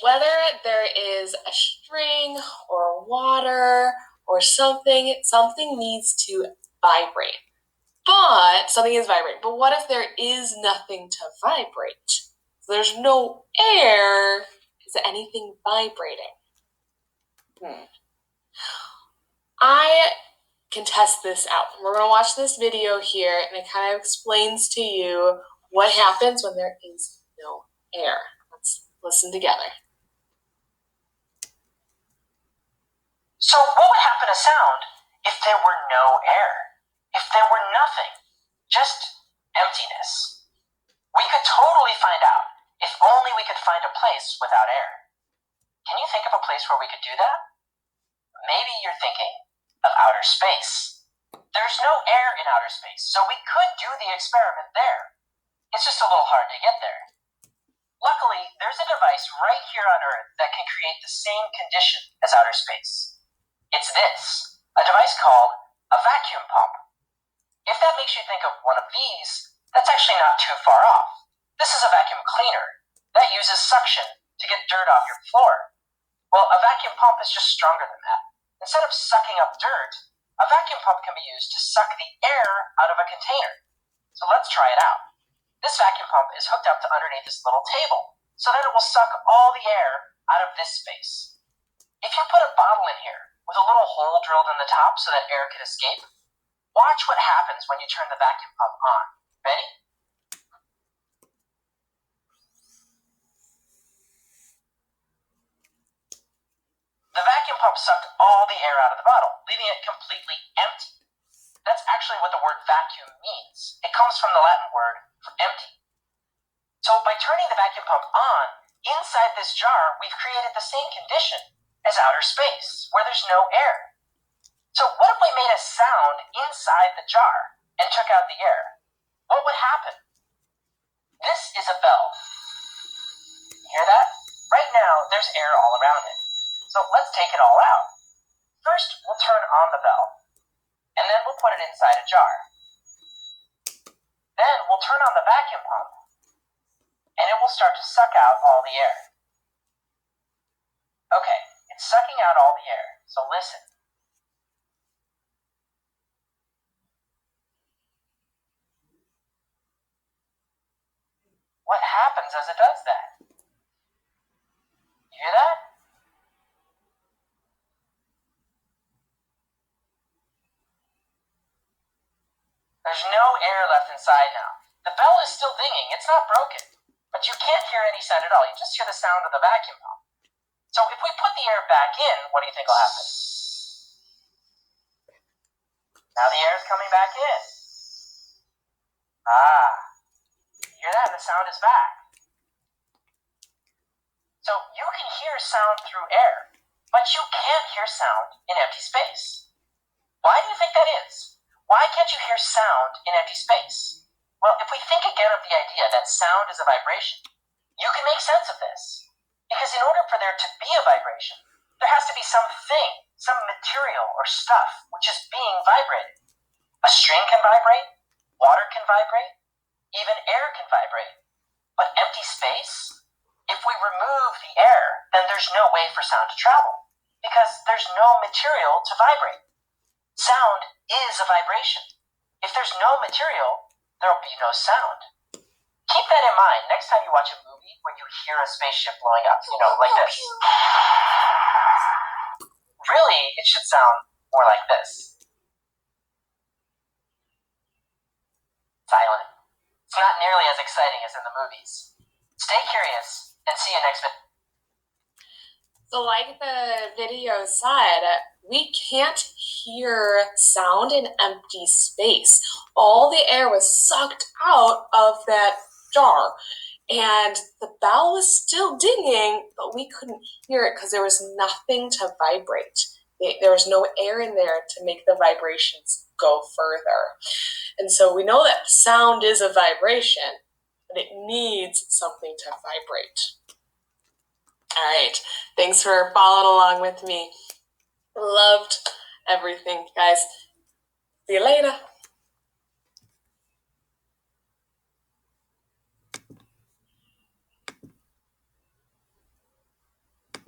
whether there is a string or water or something needs to vibrate. But something is vibrating. But what if there is nothing to vibrate? So there's no air. Is anything vibrating? I can test this out. We're going to watch this video here, and it kind of explains to you what happens when there is no air. Let's listen together. So what would happen to sound if there were no air? If there were nothing? Just emptiness? We could totally find out if only we could find a place without air. Can you think of a place where we could do that? Maybe you're thinking of outer space. There's no air in outer space, so we could do the experiment there. It's just a little hard to get there. Luckily, there's a device right here on Earth that can create the same condition as outer space. It's this, a device called a vacuum pump. If that makes you think of one of these, that's actually not too far off. This is a vacuum cleaner that uses suction to get dirt off your floor. Well, a vacuum pump is just stronger than that. Instead of sucking up dirt, a vacuum pump can be used to suck the air out of a container. So let's try it out. This vacuum pump is hooked up to underneath this little table so that it will suck all the air out of this space. If you put a bottle in here with a little hole drilled in the top so that air can escape, watch what happens when you turn the vacuum pump on. Ready? The vacuum pump sucked all the air out of the bottle, leaving it completely empty. That's actually what the word vacuum means. It comes from the Latin word for empty. So by turning the vacuum pump on, inside this jar, we've created the same condition as outer space, where there's no air. So what if we made a sound inside the jar and took out the air? What would happen? This is a bell. Hear that? Right now, there's air all around it. So let's take it all out. First, we'll turn on the bell, and then we'll put it inside a jar. Then we'll turn on the vacuum pump, and it will start to suck out all the air. Okay, it's sucking out all the air, so listen. What happens as it does that? You hear that? There's no air left inside now. The bell is still dinging, it's not broken, but you can't hear any sound at all. You just hear the sound of the vacuum pump. So if we put the air back in, what do you think will happen? Now the air is coming back in. You hear that? The sound is back. So you can hear sound through air, but you can't hear sound in empty space. Why do you think that is? Why can't you hear sound in empty space? Well, if we think again of the idea that sound is a vibration, you can make sense of this. Because in order for there to be a vibration, there has to be something, some material or stuff, which is being vibrated. A string can vibrate, water can vibrate, even air can vibrate. But empty space? If we remove the air, then there's no way for sound to travel, because there's no material to vibrate. Sound is a vibration. If there's no material, there'll be no sound. Keep that in mind next time you watch a movie where you hear a spaceship blowing up, like this. Really, it should sound more like this. Silent. It's not nearly as exciting as in the movies. Stay curious and see you next video. So like the video said, we can't hear sound in empty space. All the air was sucked out of that jar, and the bell was still dinging, but we couldn't hear it because there was nothing to vibrate. There was no air in there to make the vibrations go further. And so we know that sound is a vibration, but it needs something to vibrate. All right, thanks for following along with me. Loved everything, guys. See you later.